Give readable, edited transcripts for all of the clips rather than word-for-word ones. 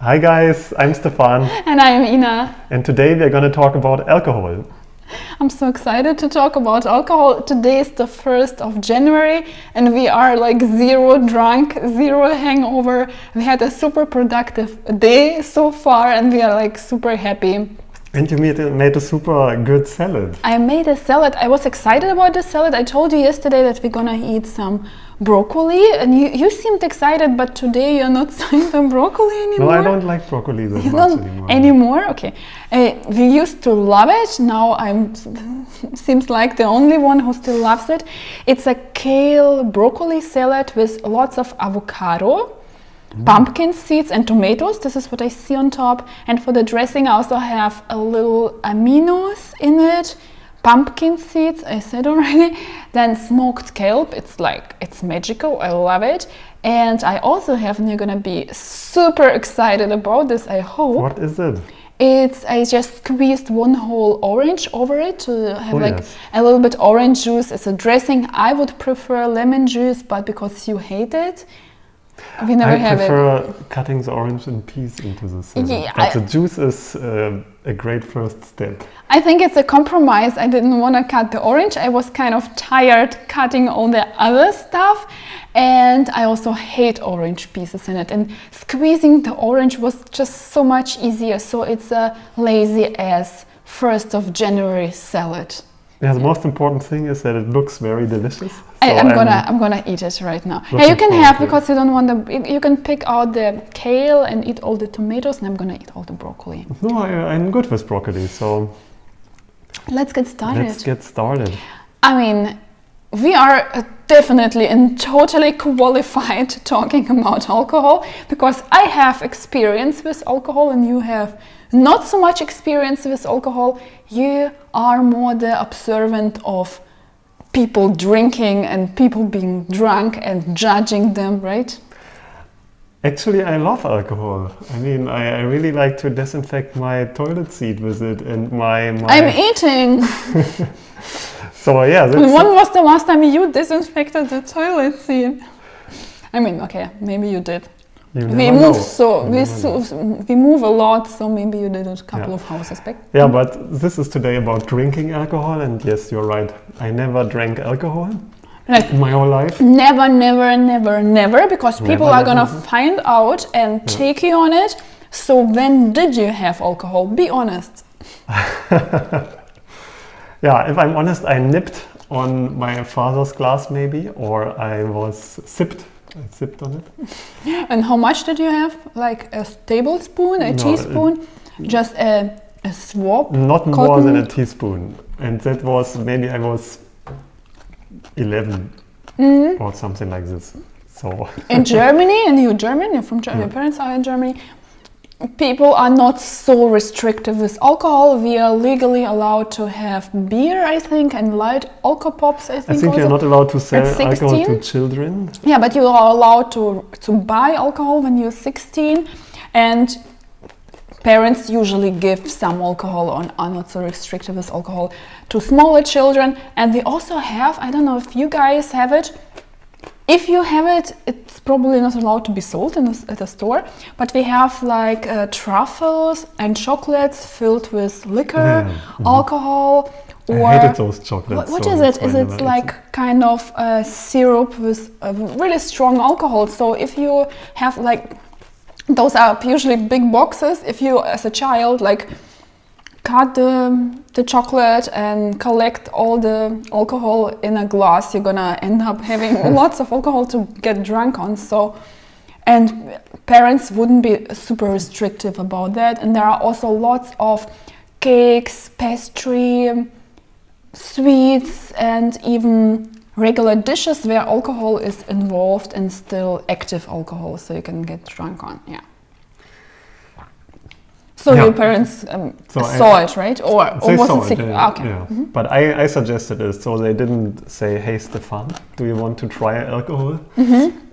Hi guys, I'm Stefan. And I am Ina. And today we're going to talk about alcohol. I'm so excited to talk about alcohol. Today is the 1st of January and we are like zero drunk, zero hangover. We had a super productive day so far and we are like super happy. And you made a super good salad. I made a salad. I was excited about the salad. I told you yesterday that we're gonna eat some broccoli and you seemed excited, but today you're not saying the broccoli anymore. No, I don't like broccoli that You much don't anymore. Okay. We used to love it. Now I'm seems like the only one who still loves it. It's a kale broccoli salad with lots of avocado, pumpkin seeds and tomatoes. This is what I see on top. And for the dressing I also have a little aminos in it. Pumpkin seeds, I said already. Then smoked kelp. It's magical. I love it. And I also have, and you're gonna be super excited about this, I hope. What is it? I just squeezed one whole orange over it to have yes. a little bit orange juice as a dressing. I would prefer lemon juice, but because you hate it, we never have it. I prefer cutting the orange in pieces into the salad. Yeah, but the juice is a great first step. I think it's a compromise. I didn't want to cut the orange. I was kind of tired cutting all the other stuff. And I also hate orange pieces in it. And squeezing the orange was just so much easier. So it's a lazy ass 1st of January salad. Yeah, the most important thing is that it looks very delicious. I'm gonna eat it right now. Yeah, you can have, because you don't want you can pick out the kale and eat all the tomatoes, and I'm gonna eat all the broccoli. No, I'm good with broccoli, so let's get started. I mean, we are definitely and totally qualified talking about alcohol, because I have experience with alcohol and you have not so much experience with alcohol. You are more the observant of people drinking and people being drunk and judging them, right? Actually, I love alcohol. I mean, I really like to disinfect my toilet seat with it and my... I'm eating! So yeah, when was the last time you disinfected the toilet seat? I mean, okay, maybe you did. We move we move a lot, so maybe you did it a couple of houses back. Yeah, but this is today about drinking alcohol, and yes, you're right. I never drank alcohol in my whole life. Never, because people are gonna find out and take you on it. So when did you have alcohol? Be honest. Yeah, if I'm honest, I nipped on my father's glass maybe, or I sipped on it. And how much did you have? Like a tablespoon, a teaspoon? Just a swab? Not more than a teaspoon. And that was, maybe I was 11 or something like this. So in Germany, and you're German, you're from Germany, your parents are in Germany, people are not so restrictive with alcohol. We are legally allowed to have beer, I think, and light alcohol pops, I think you're not allowed to sell alcohol to children. Yeah, but you are allowed to buy alcohol when you're 16, and parents usually give some alcohol or are not so restrictive with alcohol to smaller children. And we also have, I don't know if you guys have it, if you have it, it's probably not allowed to be sold at a store, but we have like truffles and chocolates filled with liquor, alcohol, or... I hated those chocolates. What is it? Is it like kind of a syrup with a really strong alcohol? So if you have like, those are usually big boxes, if you as a child like cut the chocolate and collect all the alcohol in a glass, you're gonna end up having lots of alcohol to get drunk on. So, and parents wouldn't be super restrictive about that. And there are also lots of cakes, pastry, sweets, and even regular dishes where alcohol is involved and still active alcohol, so you can get drunk on. Yeah. So your parents saw it, right? Or was it secret? Okay. Yeah. But I suggested it, so they didn't say, "Hey, Stefan, do you want to try alcohol?"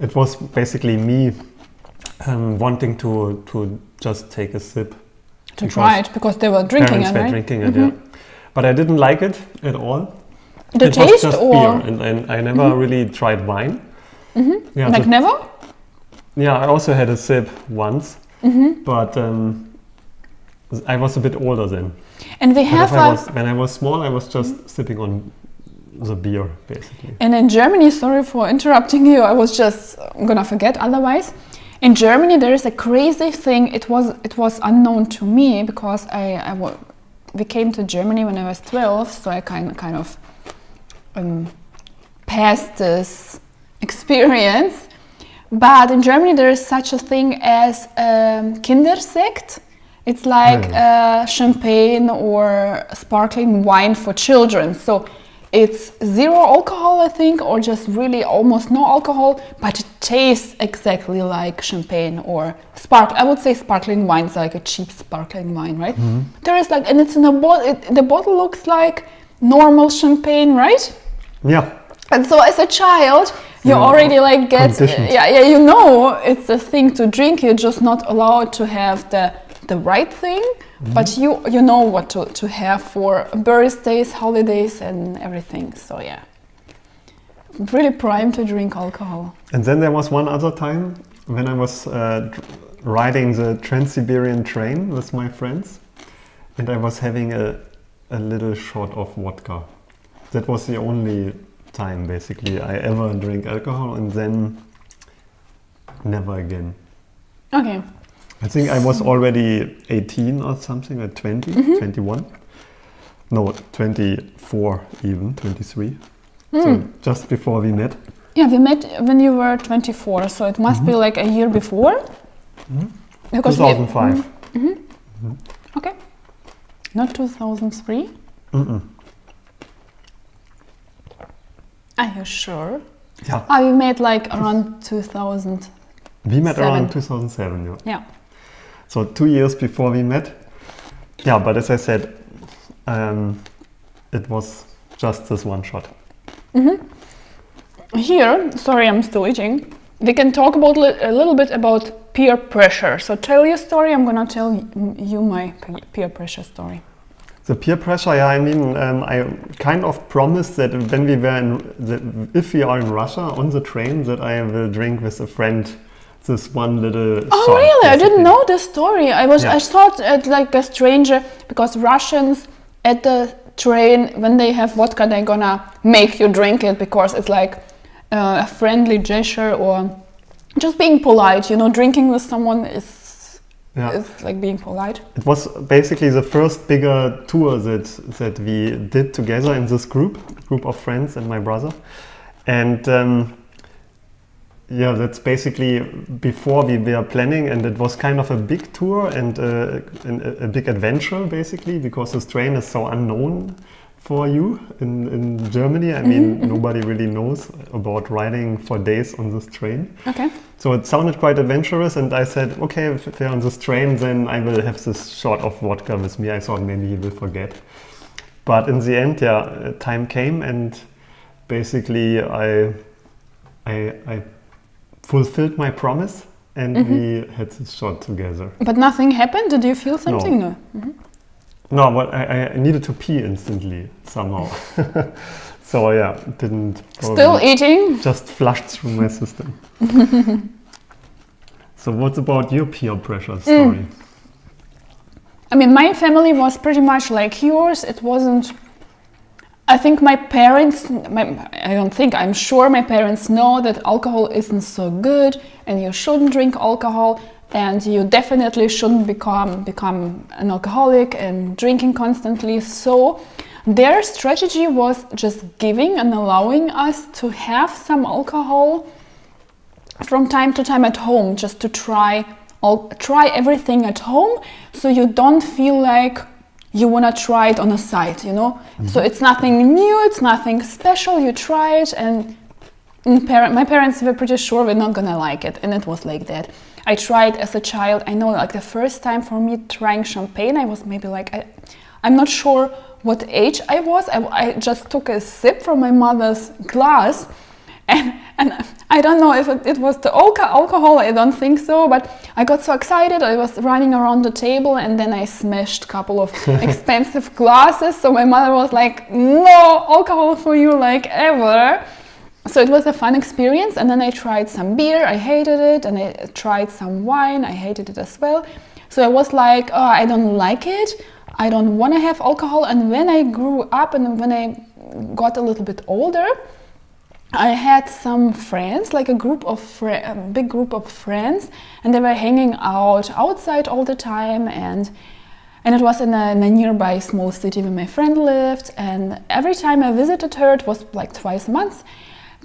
It was basically me wanting to just take a sip. To try it, because they were drinking it, right? Drinking it, yeah. But I didn't like it at all. The taste, was just or beer, and I never really tried wine. Yeah, like never? Yeah, I also had a sip once. But I was a bit older then. And we have when I was small, I was just sipping on the beer, basically. And in Germany, sorry for interrupting you, I'm gonna forget otherwise. In Germany, there is a crazy thing. It was unknown to me because we came to Germany when I was 12, so I kind of passed this experience. But in Germany, there is such a thing as Kindersekt. It's like champagne or sparkling wine for children. So it's 0 alcohol, I think, or just really almost no alcohol, but it tastes exactly like champagne or I would say sparkling wine is like a cheap sparkling wine, right? There is like, and it's in a bottle. The bottle looks like normal champagne, right? Yeah. And so as a child, you already like get, you know, it's a thing to drink. You're just not allowed to have the right thing, but you know what to have for birthdays, holidays, and everything. So yeah, really primed to drink alcohol. And then there was one other time when I was riding the Trans-Siberian train with my friends, and I was having a little shot of vodka. That was the only time basically I ever drank alcohol, and then never again. Okay. I think I was already 18 or something, or 20, 21. No, 24 even, 23. So just before we met. Yeah, we met when you were 24, so it must be like a year before. Because 2005. Okay. Not 2003? Are you sure? Yeah. We met like around 2000. We met around 2007, yeah. Yeah. So 2 years before we met. Yeah, but as I said, it was just this one shot. Here, sorry, I'm still eating. We can talk about a little bit about peer pressure. So tell your story. I'm gonna tell you my peer pressure story. The peer pressure, yeah, I mean, I kind of promised that when we were if we are in Russia on the train, that I will drink with a friend this one little shot. Oh really? Basically. I didn't know this story. I thought it like a stranger, because Russians at the train, when they have vodka, they're gonna make you drink it because it's like a friendly gesture or just being polite. You know, drinking with someone is like being polite. It was basically the first bigger tour that we did together in this group of friends and my brother, and yeah, that's basically before we were planning, and it was kind of a big tour and a big adventure basically, because this train is so unknown for you in Germany. I mean, nobody really knows about riding for days on this train. Okay. So it sounded quite adventurous, and I said, okay, if we're on this train, then I will have this shot of vodka with me. I thought maybe he will forget. But in the end, yeah, time came, and basically I fulfilled my promise, and we had this shot together. But nothing happened? Did you feel something? No. No, but I needed to pee instantly somehow. So yeah, didn't. Still eating? Just flushed through my system. So what about your peer pressure story? I mean, my family was pretty much like yours. It wasn't. I think my parents, I'm sure my parents know that alcohol isn't so good and you shouldn't drink alcohol, and you definitely shouldn't become an alcoholic and drinking constantly. So their strategy was just giving and allowing us to have some alcohol from time to time at home, just to try everything at home, so you don't feel like you want to try it on a side, you know? So it's nothing new, it's nothing special, you try it, and my parents were pretty sure we're not gonna like it, and it was like that. I tried as a child. I know, like the first time for me trying champagne, I was maybe like, I'm not sure what age I was. I just took a sip from my mother's glass, and I don't know if it was the alcohol, I don't think so, but I got so excited. I was running around the table, and then I smashed a couple of expensive glasses. So my mother was like, no alcohol for you, like ever. So it was a fun experience, and then I tried some beer, I hated it, and I tried some wine, I hated it as well. So I was like, oh, I don't like it, I don't want to have alcohol. And when I grew up and when I got a little bit older, I had some friends, like a big group of friends, and they were hanging out outside all the time, and it was in a nearby small city where my friend lived, and every time I visited her, it was like twice a month,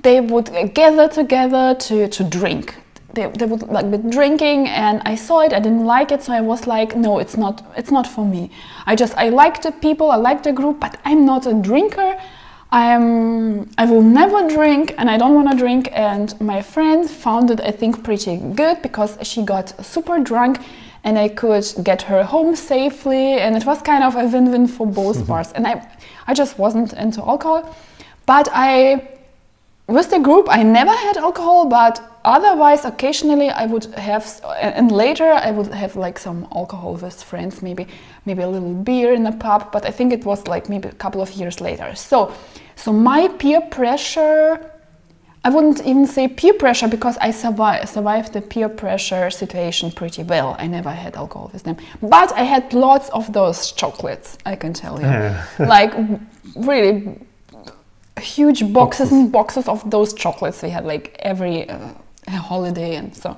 they would gather together to drink. They would like be drinking, and I saw it, I didn't like it, so I was like, no, it's not for me. I like the people, I like the group, but I'm not a drinker. I will never drink, and I don't want to drink. And my friend found it, I think, pretty good, because she got super drunk and I could get her home safely, and it was kind of a win-win for both parts. And I just wasn't into alcohol, but with the group I never had alcohol, but otherwise occasionally I would have, and later I would have like some alcohol with friends, maybe a little beer in a pub, but I think it was like maybe a couple of years later. So my peer pressure, I wouldn't even say peer pressure, because I survived the peer pressure situation pretty well. I never had alcohol with them, but I had lots of those chocolates, I can tell you. Like really huge boxes and boxes of those chocolates we had like every holiday. And so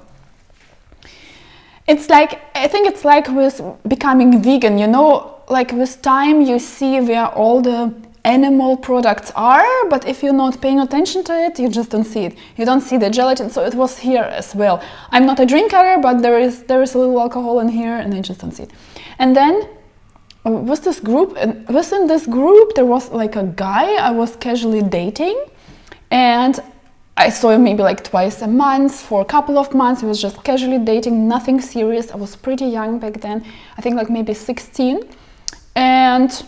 it's like, I think it's like with becoming vegan, you know, like with time you see where all the animal products are, but if you're not paying attention to it, you just don't see it. You don't see the gelatin. So it was here as well. I'm not a drinker, but there is a little alcohol in here, and I just don't see it. And then with this group, and within this group there was like a guy I was casually dating, and I saw him maybe like twice a month for a couple of months. He was just casually dating, nothing serious. I was pretty young back then, I think like maybe 16. And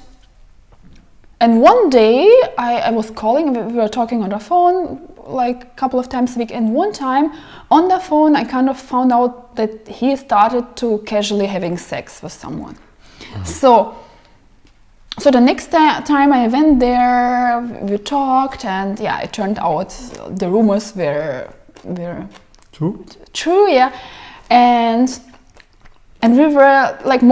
one day I was calling, we were talking on the phone like a couple of times a week, and one time on the phone I kind of found out that he started to casually having sex with someone. So the next time I went there, we talked, and yeah, it turned out the rumors were true, yeah. And we were like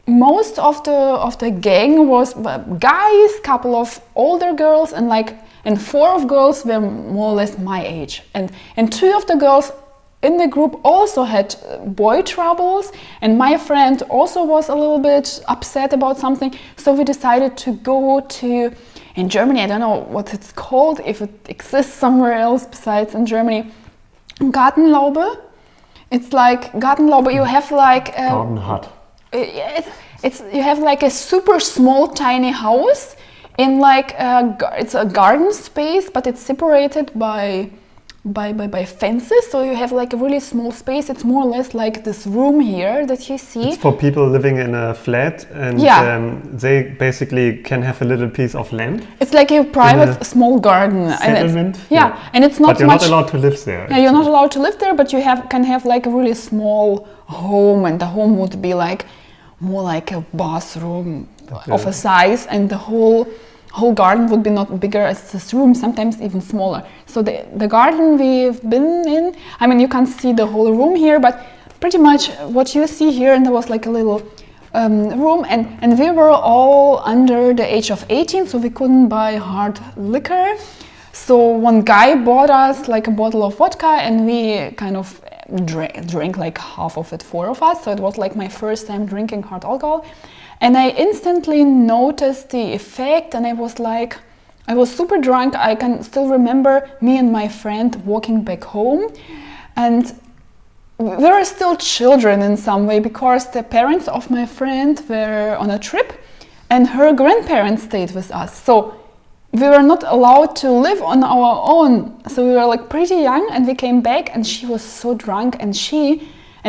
most of the gang was guys, couple of older girls, and 4 of girls were more or less my age, and 2 of the girls in the group also had boy troubles, and my friend also was a little bit upset about something. So we decided to go to, in Germany, I don't know what it's called, if it exists somewhere else besides in Germany, Gartenlaube. It's like Gartenlaube, you have like garden hut. It's you have like a super small tiny house in like it's a garden space, but it's separated by fences, so you have like a really small space. It's more or less like this room here that you see. It's for people living in a flat, and they basically can have a little piece of land. It's like a private small garden. Settlement. And it's not but you're much, not allowed to live there. Yeah, you're not allowed to live there, but you can have like a really small home, and the home would be like more like a bathroom of a size, and the whole garden would be not bigger as this room, sometimes even smaller. So the garden we've been in, I mean, you can't see the whole room here, but pretty much what you see here, and there was like a little room, and we were all under the age of 18, so we couldn't buy hard liquor. So one guy bought us like a bottle of vodka, and we kind of drank like half of it, 4 of us. So it was like my first time drinking hard alcohol. And I instantly noticed the effect, and I was super drunk. I can still remember me and my friend walking back home, and we were still children in some way, because the parents of my friend were on a trip and her grandparents stayed with us. So we were not allowed to live on our own. So we were like pretty young, and we came back, and she was so drunk, and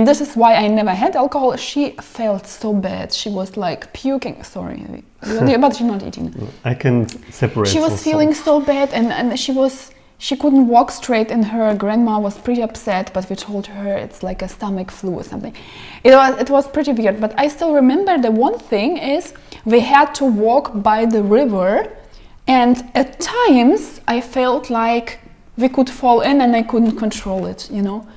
this is why I never had alcohol. She felt so bad. She was like puking. Sorry, but you're not eating. I can separate. She was feeling so bad, and she couldn't walk straight, and her grandma was pretty upset. But we told her it's like a stomach flu or something. It was pretty weird. But I still remember the one thing is we had to walk by the river, and at times I felt like we could fall in and I couldn't control it, you know.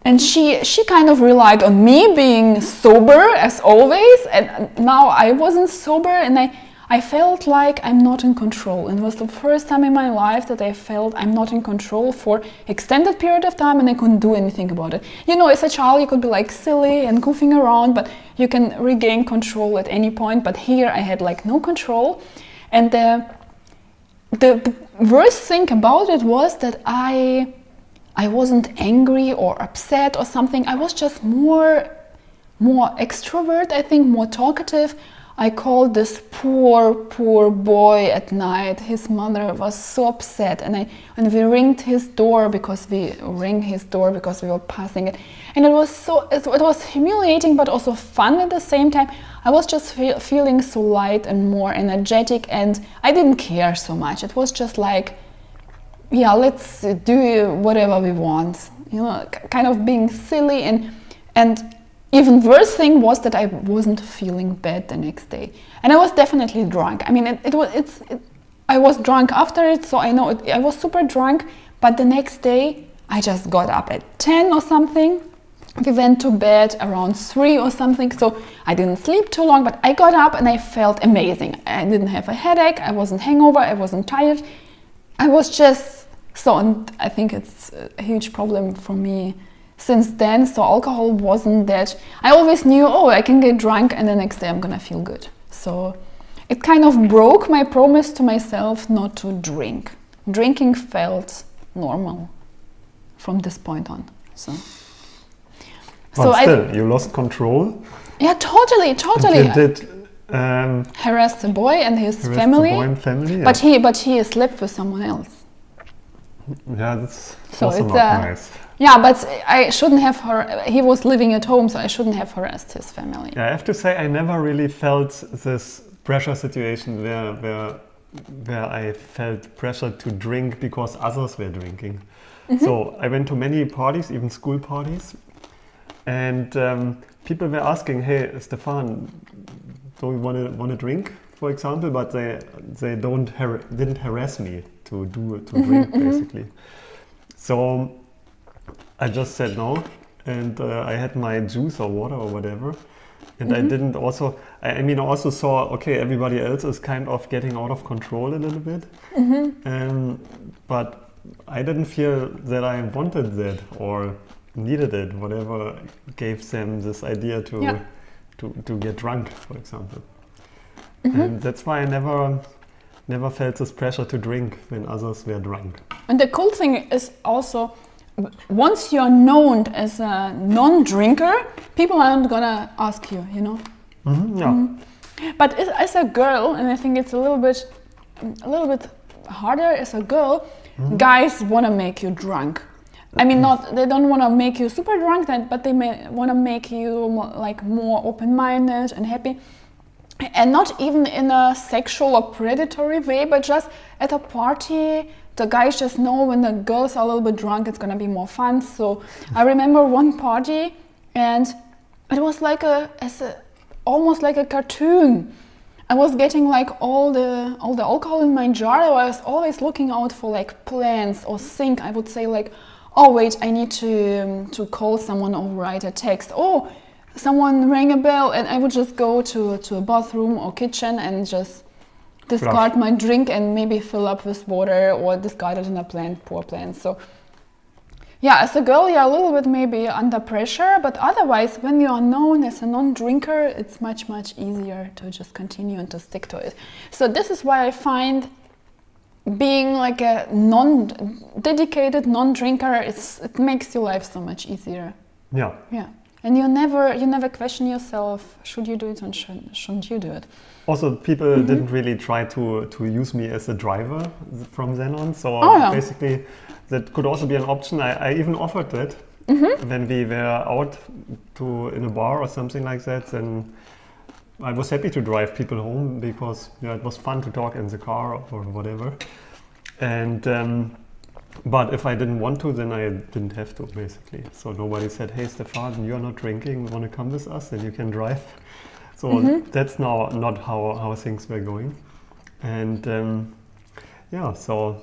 And she kind of relied on me being sober as always, and now I wasn't sober, and I felt like I'm not in control. And it was the first time in my life that I felt I'm not in control for extended period of time, and I couldn't do anything about it. You know, as a child you could be like silly and goofing around, but you can regain control at any point. But here I had like no control, and the worst thing about it was that I wasn't angry or upset or something. I was just more extrovert, I think, more talkative. I called this poor boy at night. His mother was so upset, and we rang his door because we were passing it, and it was humiliating but also fun at the same time. I was just feeling so light and more energetic, and I didn't care so much. It was just like, yeah, let's do whatever we want, you know, kind of being silly. And even worse thing was that I wasn't feeling bad the next day, and I was definitely drunk. I mean, I was drunk after it, so I know I was super drunk. But the next day, I just got up at 10 or something. We went to bed around 3 or something, so I didn't sleep too long. But I got up and I felt amazing. I didn't have a headache. I wasn't hangover. I wasn't tired. I was just so, and I think it's a huge problem for me since then. So alcohol wasn't that, I always knew, oh, I can get drunk and the next day I'm gonna feel good. So it kind of broke my promise to myself not to drink. Drinking felt normal from this point on. So still, you lost control. Yeah, totally. You did harass the boy and his family. The boy and family, yeah. But he slept with someone else. Yeah, that's so also it's not nice. Yeah, but I shouldn't have he was living at home, so I shouldn't have harassed his family. Yeah, I have to say I never really felt this pressure situation where I felt pressure to drink because others were drinking. Mm-hmm. So I went to many parties, even school parties, and people were asking, "Hey, Stefan, do you want to drink?" For example, but they didn't harass me to drink basically. So I just said no, and I had my juice or water or whatever, and I didn't also. I mean, I also saw, okay, everybody else is kind of getting out of control a little bit, but I didn't feel that I wanted that or needed it. Whatever gave them this idea to get drunk, for example, and that's why I never felt this pressure to drink when others were drunk. And the cool thing is also, once you're known as a non-drinker, people aren't gonna ask you, you know. Mm-hmm, yeah. Mm-hmm. But as a girl, and I think it's a little bit harder as a girl, guys want to make you drunk. I mean, they don't want to make you super drunk, but they want to make you like more open-minded and happy. And not even in a sexual or predatory way, but just at a party, the guys just know when the girls are a little bit drunk, it's gonna be more fun. So I remember one party, and it was like almost like a cartoon. I was getting like all the alcohol in my jar. I was always looking out for like plans or think. I would say like, oh wait, I need to call someone or write a text. Oh, someone rang a bell, and I would just go to a bathroom or kitchen and just discard my drink and maybe fill up with water or discard it in a poor plan. So yeah, as a girl, you're a little bit maybe under pressure, but otherwise, when you are known as a non-drinker, it's much easier to just continue and to stick to it. So this is why I find being like a dedicated non-drinker, it makes your life so much easier. Yeah. And you never question yourself, should you do it or shouldn't you do it? Also, people didn't really try to use me as a driver from then on. So basically, that could also be an option. I even offered that when we were out in a bar or something like that. And I was happy to drive people home because it was fun to talk in the car or whatever. And but if I didn't want to, then I didn't have to, basically. So nobody said, "Hey, Stefan, you're not drinking. Want to come with us? Then you can drive." So that's now not how things were going. And so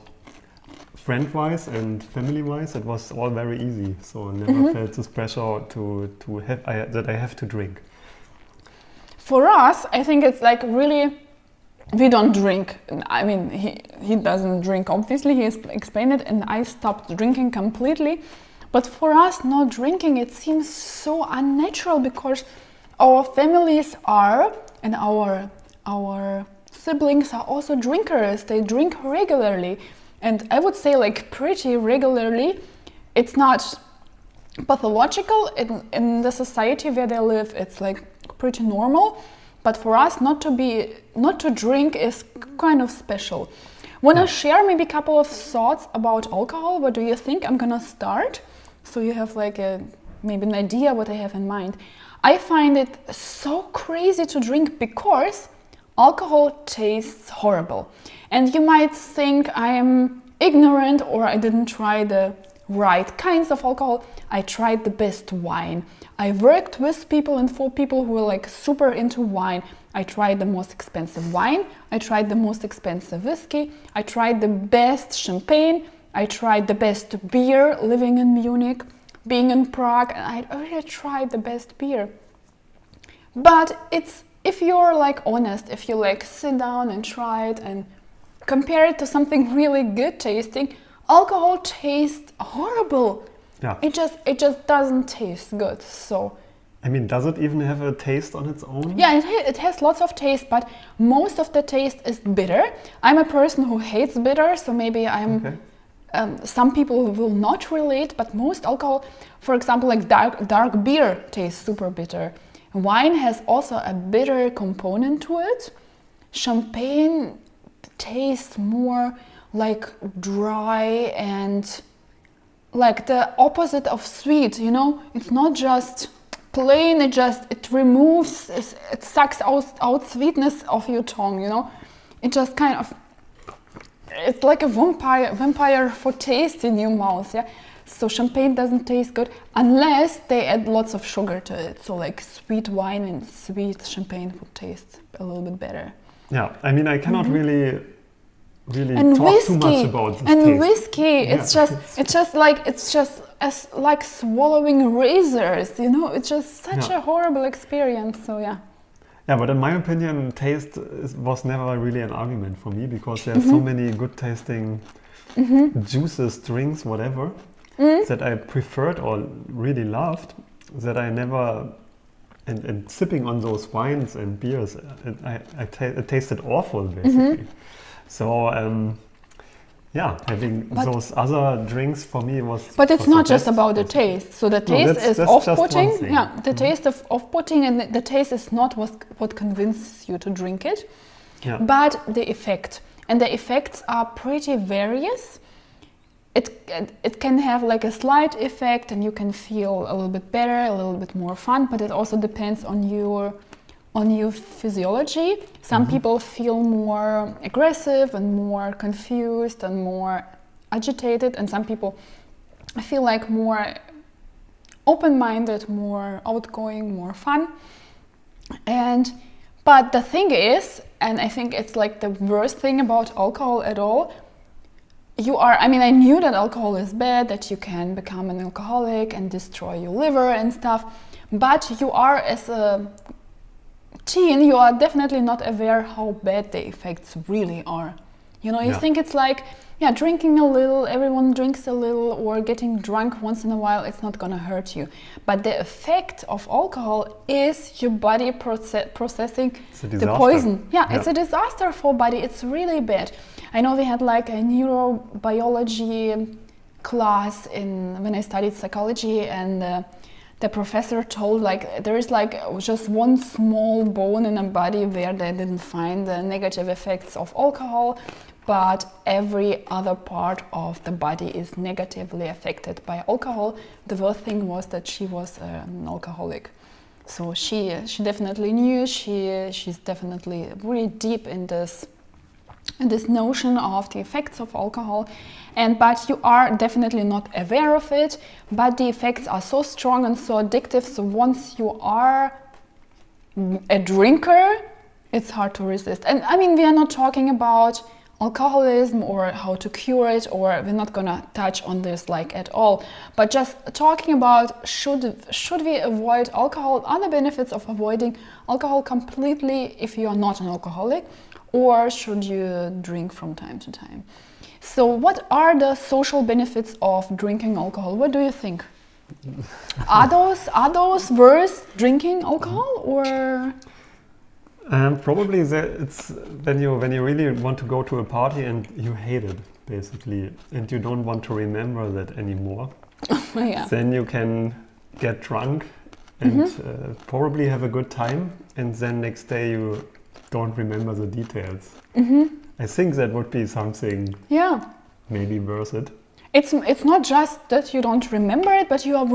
friend-wise and family-wise, it was all very easy. So I never felt this pressure to have that I have to drink. For us, I think it's like really, we don't drink. I mean, he doesn't drink, obviously, he explained it, and I stopped drinking completely. But for us, not drinking, it seems so unnatural because our families are, and our siblings are also drinkers. They drink regularly. And I would say like pretty regularly. It's not pathological in the society where they live. It's like pretty normal. But for us, not to drink is kind of special. Wanna share maybe a couple of thoughts about alcohol? What do you think? I'm gonna start, so you have like maybe an idea what I have in mind. I find it so crazy to drink because alcohol tastes horrible. And you might think I am ignorant or I didn't try the right kinds of alcohol. I tried the best wine. I worked with people and for people who were like super into wine. I tried the most expensive wine. I tried the most expensive whiskey. I tried the best champagne. I tried the best beer living in Munich, being in Prague, and I really tried the best beer. But it's, if you're like honest, if you like sit down and try it and compare it to something really good tasting, alcohol tastes horrible. Yeah. It just doesn't taste good. So I mean, does it even have a taste on its own? yeah, it has lots of taste, but most of the taste is bitter. I'm a person who hates bitter, so maybe I'm Okay. Some people will not relate, but most alcohol, for example, like dark beer tastes super bitter. Wine has also a bitter component to it. Champagne tastes more like dry and like the opposite of sweet, you know? It's not just plain, it removes, it sucks out sweetness of your tongue, you know? It just kind of, it's like a vampire for taste in your mouth, yeah? So champagne doesn't taste good unless they add lots of sugar to it. So like sweet wine and sweet champagne would taste a little bit better. Yeah, I mean, I cannot really And talk whiskey, too much about this and taste. whiskey, it's just as like swallowing razors, you know? It's just such a horrible experience. So yeah. Yeah, but in my opinion, taste was never really an argument for me because there are so many good tasting juices, drinks, whatever, that I preferred or really loved, that I never, and sipping on those wines and beers, it tasted awful basically. So yeah, having those other drinks for me was. But it's was not the just best, about the basically. taste. So the taste that's is just off-putting. one thing. Yeah, the taste of off-putting, and the taste is not what convinces you to drink it, but the effect. And the effects are pretty various. It can have like a slight effect, and you can feel a little bit better, a little bit more fun. But it also depends on your physiology. Some people feel more aggressive and more confused and more agitated, and some people feel like more open-minded, more outgoing, more fun. But the thing is, and I think it's like the worst thing about alcohol at all, I knew that alcohol is bad, that you can become an alcoholic and destroy your liver and stuff, but you are, as a teen, you are definitely not aware how bad the effects really are. You know, you think it's like, drinking a little, everyone drinks a little, or getting drunk once in a while, it's not gonna hurt you. But the effect of alcohol is your body processing the poison. It's a disaster for body. It's really bad. I know we had like a neurobiology class when I studied psychology, and the professor told like there is like just one small bone in a body where they didn't find the negative effects of alcohol, but every other part of the body is negatively affected by alcohol. The worst thing was that she was an alcoholic. So she definitely knew, she's definitely really deep in this notion of the effects of alcohol, but you are definitely not aware of it, but the effects are so strong and so addictive, so once you are a drinker, it's hard to resist. And I mean, we are not talking about alcoholism or how to cure it, or we're not gonna touch on this like at all, but just talking about should we avoid alcohol, other benefits of avoiding alcohol completely if you are not an alcoholic, or should you drink from time to time. So what are the social benefits of drinking alcohol? What do you think? Are those worth drinking alcohol, or? Probably it's when you really want to go to a party and you hate it basically, and you don't want to remember that anymore. Yeah. Then you can get drunk and probably have a good time, and then next day you don't remember the details. I think that would be something. Yeah. Maybe worth it. It's not just that you don't remember it, but you are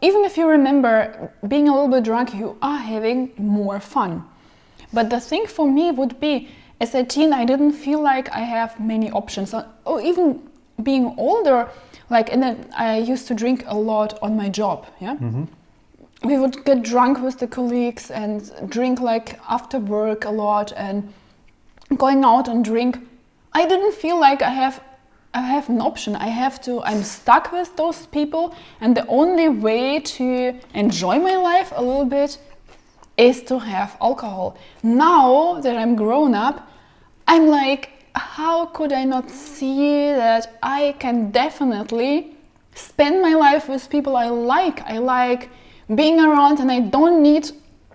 even if you remember being a little bit drunk, you are having more fun. But the thing for me would be, as a teen, I didn't feel like I have many options. Or even being older, like, and then I used to drink a lot on my job. Yeah, we would get drunk with the colleagues and drink like after work a lot, and going out and drink. I didn't feel like I have an option. I'm stuck with those people, and the only way to enjoy my life a little bit is to have alcohol. Now that I'm grown up, I'm like, how could I not see that I can definitely spend my life with people I like? I like being around, and I don't need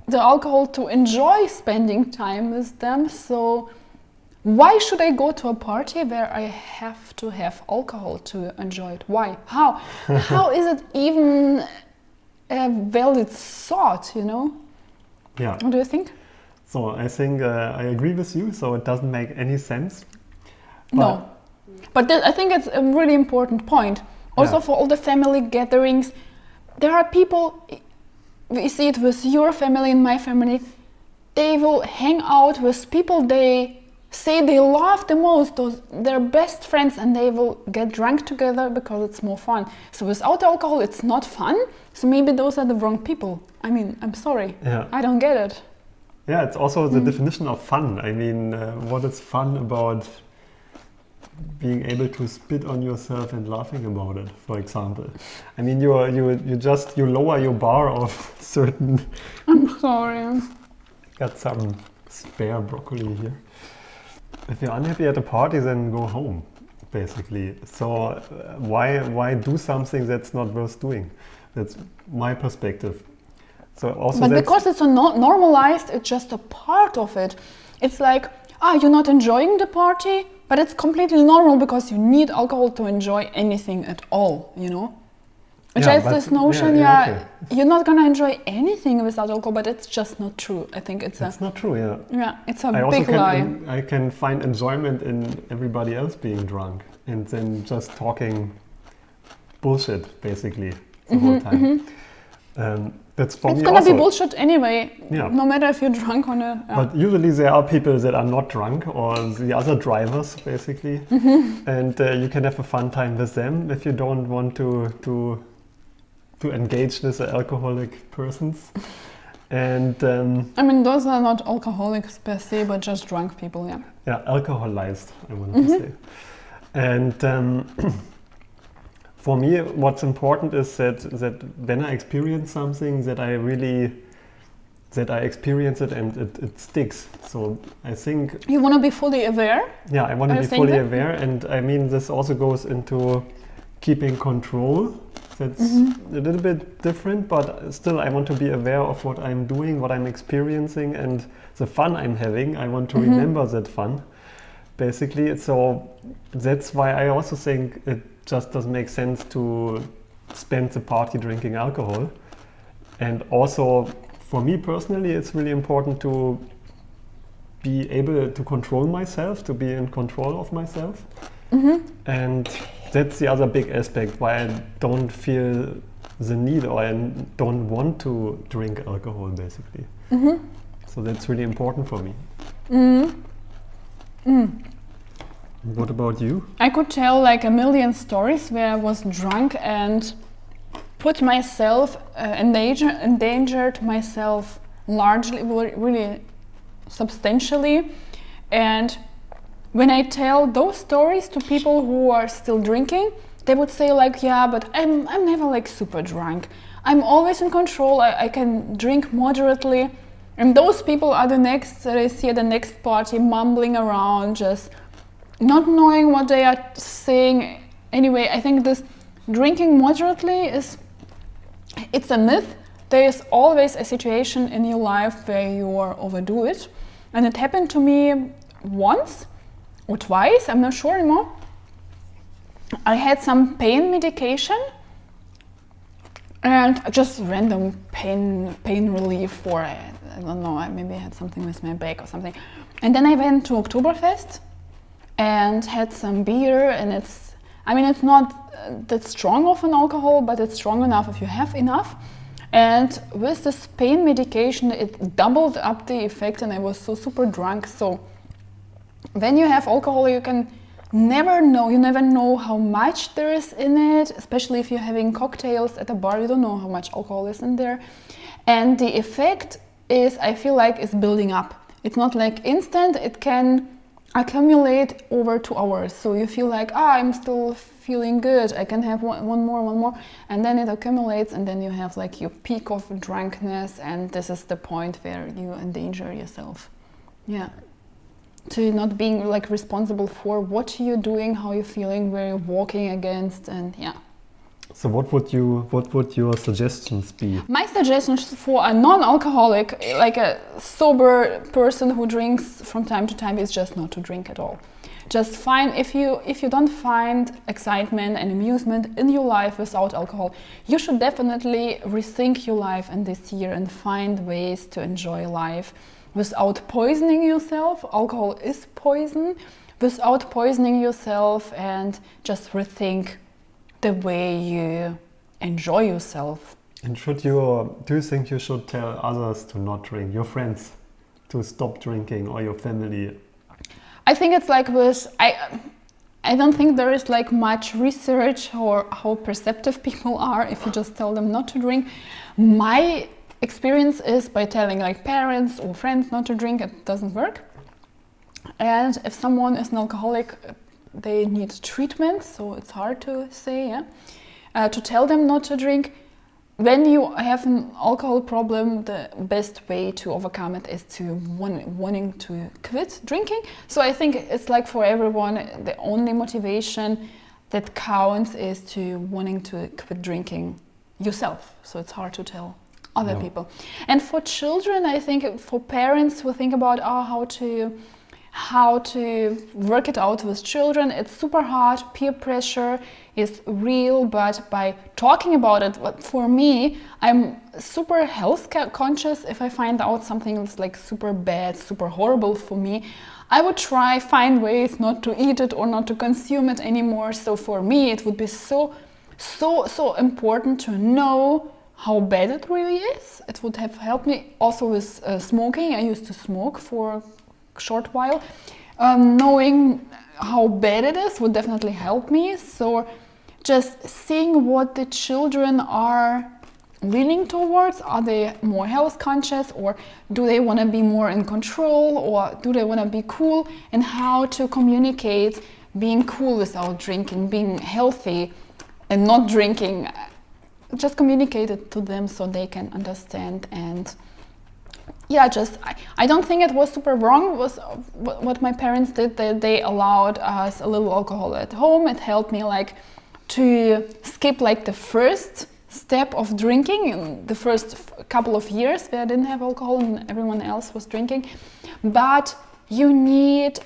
the alcohol to enjoy spending time with them. So why should I go to a party where I have to have alcohol to enjoy it? Why? How? How is it even a valid thought, you know? Yeah. What do you think? So I think I agree with you. So it doesn't make any sense. No. But I think it's a really important point. Also for all the family gatherings, there are people, we see it with your family and my family, they will hang out with people they say they love the most, their best friends, and they will get drunk together because it's more fun. So without alcohol, it's not fun. So maybe those are the wrong people. I mean, I'm sorry. Yeah. I don't get it. Yeah, it's also the definition of fun. I mean, what is fun about being able to spit on yourself and laughing about it, for example? I mean, you lower your bar of certain. I'm sorry. Got some spare broccoli here. If you're unhappy at a party, then go home, basically. So why do something that's not worth doing? That's my perspective. So also, but because it's normalized, it's just a part of it. It's like, you're not enjoying the party, but it's completely normal because you need alcohol to enjoy anything at all, you know? Just this notion, okay. You're not gonna enjoy anything without alcohol, but it's just not true. I think it's not true, yeah. Yeah, it's a big lie. I can find enjoyment in everybody else being drunk and then just talking bullshit, basically, the whole time. That's for me. It's gonna be bullshit anyway, no matter if you're drunk or not. Yeah. But usually there are people that are not drunk, or the other drivers, basically, and you can have a fun time with them if you don't want to engage with the alcoholic persons. And I mean, those are not alcoholics per se, but just drunk people, yeah. Yeah, alcoholized, I wanted to say. And for me, what's important is that when I experience something, that I experience it and it sticks. So I think you want to be fully aware. Yeah, I want to be fully aware, and I mean this also goes into keeping control. That's a little bit different, but still I want to be aware of what I'm doing, what I'm experiencing, and the fun I'm having. I want to remember that fun, basically. So that's why I also think it just doesn't make sense to spend the party drinking alcohol. And also, for me personally, it's really important to be able to control myself, to be in control of myself. And that's the other big aspect why I don't feel the need, or I don't want to drink alcohol, basically. So that's really important for me. What about you? I could tell like a million stories where I was drunk and put myself, endangered myself largely, really substantially. And when I tell those stories to people who are still drinking, they would say like, yeah, but I'm never like super drunk. I'm always in control. I can drink moderately. And those people are the next that I see at the next party, mumbling around, just not knowing what they are saying. Anyway, I think this drinking moderately it's a myth. There is always a situation in your life where you overdo it. And it happened to me once or twice, I'm not sure anymore. I had some pain medication and just random pain relief for, I don't know, maybe I had something with my back or something. And then I went to Oktoberfest and had some beer, and it's not that strong of an alcohol, but it's strong enough if you have enough. And with this pain medication, it doubled up the effect, and I was so super drunk. So when you have alcohol, you never know how much there is in it, especially if you're having cocktails at a bar, you don't know how much alcohol is in there. And the effect I feel like is building up. It's not like instant, it can accumulate over 2 hours. So you feel like, I'm still feeling good, I can have one more, and then it accumulates, and then you have like your peak of drunkenness, and this is the point where you endanger yourself. Yeah. To not being like responsible for what you're doing, how you're feeling, where you're walking against, and yeah. So what would your suggestions be? My suggestions for a non-alcoholic, like a sober person who drinks from time to time, is just not to drink at all. Just find, if you don't find excitement and amusement in your life without alcohol, you should definitely rethink your life in this year and find ways to enjoy life without poisoning yourself. Alcohol is poison. Without poisoning yourself, and just rethink the way you enjoy yourself. And do you think you should tell others to not drink, your friends to stop drinking, or your family? I think it's like I don't think there is like much research or how perceptive people are if you just tell them not to drink. My experience is by telling like parents or friends not to drink, it doesn't work. And if someone is an alcoholic, they need treatment, so it's hard to say, to tell them not to drink. When you have an alcohol problem, the best way to overcome it is to wanting to quit drinking. So I think it's like for everyone, the only motivation that counts is to wanting to quit drinking yourself. So it's hard to tell other people. And for children, I think for parents who think about how to work it out with children, it's super hard. Peer pressure is real, but by talking about it, for me, I'm super health conscious. If I find out something that's like super bad, super horrible for me, I would find ways not to eat it or not to consume it anymore. So for me, it would be so important to know how bad it really is. It would have helped me also with smoking. I used to smoke for short while. Knowing how bad it is would definitely help me. So just seeing what the children are leaning towards. Are they more health conscious, or do they want to be more in control, or do they want to be cool? And how to communicate being cool without drinking, being healthy and not drinking. Just communicate it to them so they can understand. And yeah, I don't think it was super wrong was what my parents did. They allowed us a little alcohol at home. It helped me like to skip like the first step of drinking in the first couple of years where I didn't have alcohol and everyone else was drinking. But you need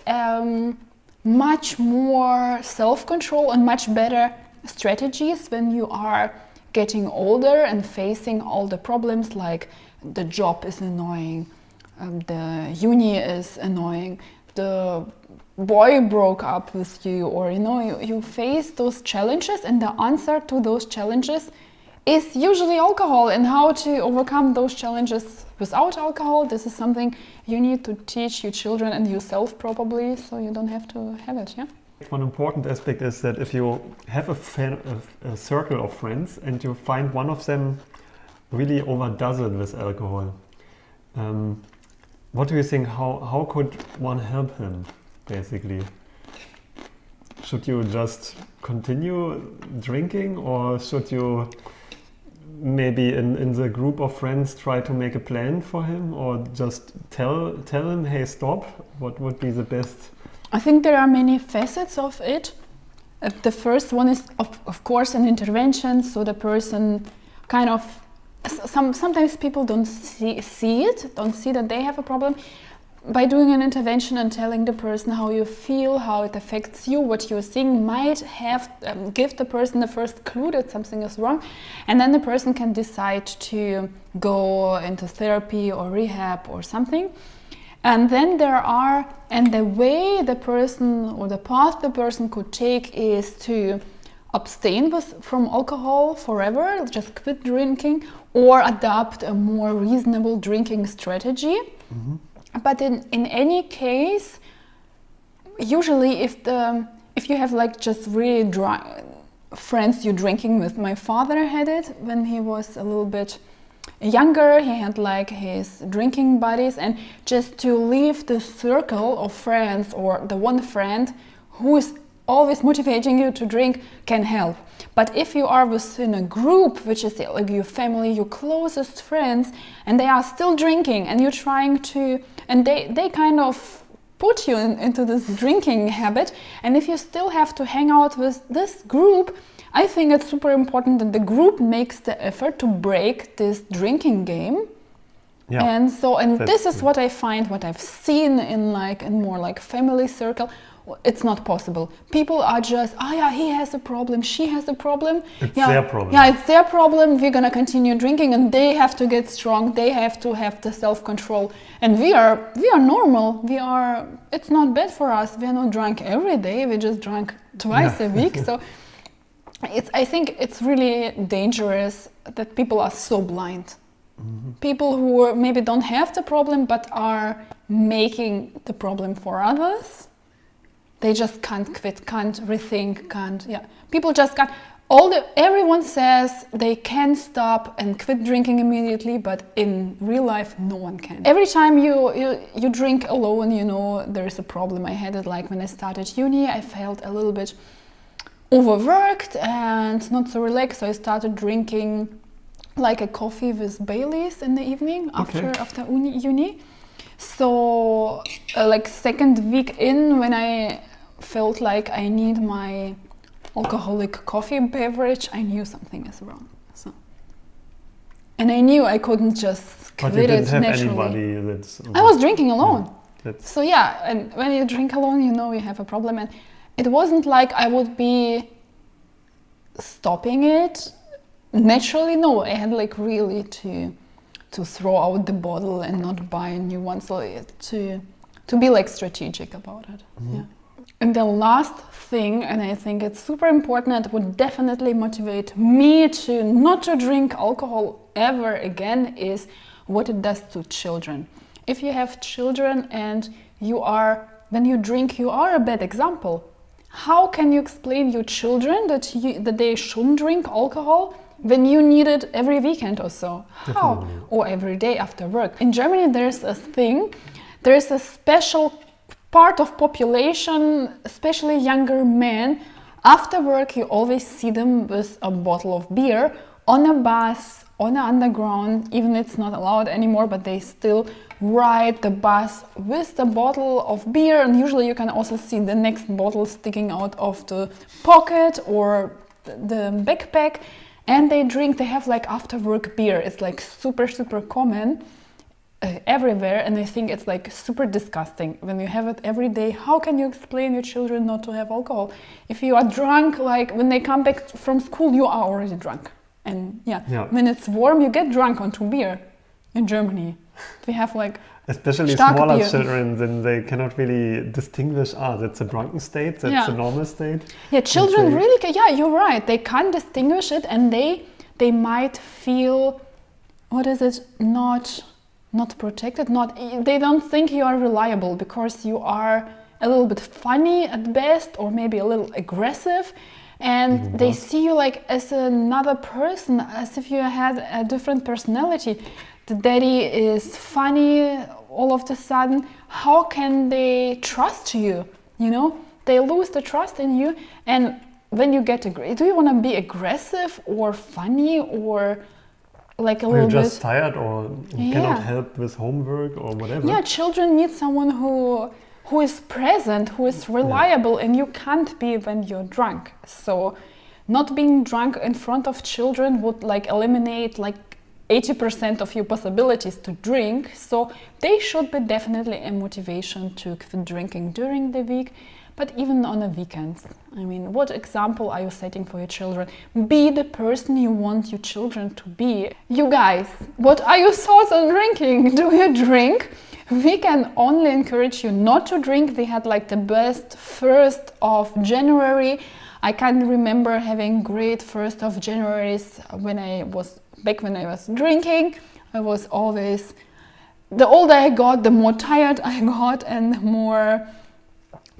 much more self-control and much better strategies when you are getting older and facing all the problems, like the job is annoying, the uni is annoying, the boy broke up with you, or you face those challenges, and the answer to those challenges is usually alcohol. And how to overcome those challenges without alcohol, this is something you need to teach your children and yourself probably, so you don't have to have it. One important aspect is that if you have a circle of friends and you find one of them really overdoes it with alcohol, what do you think? How could one help him? basically. Should you just continue drinking, or should you maybe in the group of friends try to make a plan for him, or just tell him, hey, stop? What would be the best? I think there are many facets of it. The first one is of course an intervention, so the person kind of sometimes people don't don't see that they have a problem. By doing an intervention and telling the person how you feel, how it affects you, what you're seeing, might have give the person the first clue that something is wrong, and then the person can decide to go into therapy or rehab or something. And then the way the person, or the path the person could take, is to abstain from alcohol forever, just quit drinking, or adopt a more reasonable drinking strategy. Mm-hmm. But in any case, usually if you have like just really dry friends you're drinking with, my father had it when he was a little bit younger. He had like his drinking buddies, and just to leave the circle of friends, or the one friend who is always motivating you to drink, can help. But if you are within a group, which is like your family, your closest friends, and they are still drinking, and you're trying to, and they kind of put you into this drinking habit, and if you still have to hang out with this group, I think it's super important that the group makes the effort to break this drinking game. Yeah. And this is what I find, what I've seen in more like family circle. It's not possible. People are just, he has a problem, she has a problem. It's their problem. Yeah, it's their problem. We're gonna continue drinking, and they have to get strong. They have to have the self-control. And we are normal. It's not bad for us. We are not drunk every day. We just drunk twice a week. So I think it's really dangerous that people are so blind. Mm-hmm. People who maybe don't have the problem, but are making the problem for others. They just can't quit, can't rethink, people just can't. Everyone says they can stop and quit drinking immediately, but in real life, no one can. Every time you drink alone, there's a problem. I had it like when I started uni. I felt a little bit overworked and not so relaxed, so I started drinking like a coffee with Baileys in the evening after uni. So like second week in, when I felt like I need my alcoholic coffee beverage, I knew something is wrong. And I knew I couldn't just quit it naturally. But you didn't have anybody I was drinking alone. Yeah, and when you drink alone, you have a problem. And it wasn't like I would be stopping it naturally. No, I had like really to throw out the bottle and not buy a new one. So to be like strategic about it. Mm-hmm. Yeah. And the last thing, and I think it's super important, it would definitely motivate me to not to drink alcohol ever again, is what it does to children. If you have children and when you drink, you are a bad example. How can you explain your children that they shouldn't drink alcohol when you need it every weekend or so? How? Definitely. Or every day after work. In Germany, there's a special part of population, especially younger men. After work, you always see them with a bottle of beer on a bus, on the underground. Even it's not allowed anymore, but they still ride the bus with the bottle of beer, and usually you can also see the next bottle sticking out of the pocket or the backpack, and they have like after work beer. It's like super common everywhere, and I think it's like super disgusting when you have it every day. How can you explain your children not to have alcohol? If you are drunk, like when they come back from school, you are already drunk. And when it's warm, you get drunk onto beer. In Germany, we have like especially smaller beer. Children, then they cannot really distinguish. That's a drunken state. That's a normal state. Yeah, children really can. Yeah, you're right. They can't distinguish it, and they might feel, not protected. They don't think you are reliable because you are a little bit funny at best, or maybe a little aggressive. And they see you like as another person, as if you had a different personality. The daddy is funny all of a sudden, how can they trust you? You know, they lose the trust in you. And when you get do you want to be aggressive or funny or like a little bit? You're just tired or cannot help with homework or whatever. Yeah, children need someone who is present, who is reliable, and you can't be when you're drunk. So not being drunk in front of children would like eliminate like 80% of your possibilities to drink. So they should be definitely a motivation to quit drinking during the week, but even on the weekends. I mean, what example are you setting for your children? Be the person you want your children to be. You guys, what are your thoughts on drinking? Do you drink? We can only encourage you not to drink. We had like the best 1st of January. I can remember having great 1st of Januaries when I was drinking. I was always, the older I got, the more tired I got and more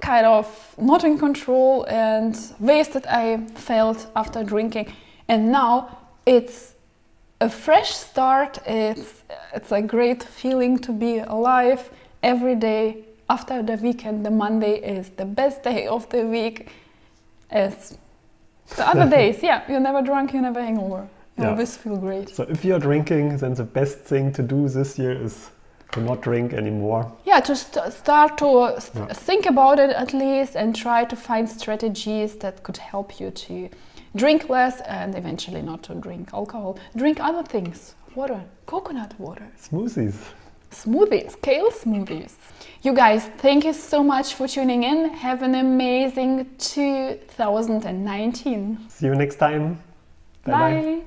kind of not in control and wasted I felt after drinking. And now it's a fresh start. It's a great feeling to be alive every day. After the weekend, the Monday is the best day of the week. As the other days, you're never drunk, you never hangover. You always feel great. So if you're drinking, then the best thing to do this year is to not drink anymore. Yeah, to start to think about it at least and try to find strategies that could help you to drink less and eventually not to drink alcohol. Drink other things. Water, coconut water. Smoothies, kale smoothies. You guys, thank you so much for tuning in. Have an amazing 2019. See you next time. Bye. Bye.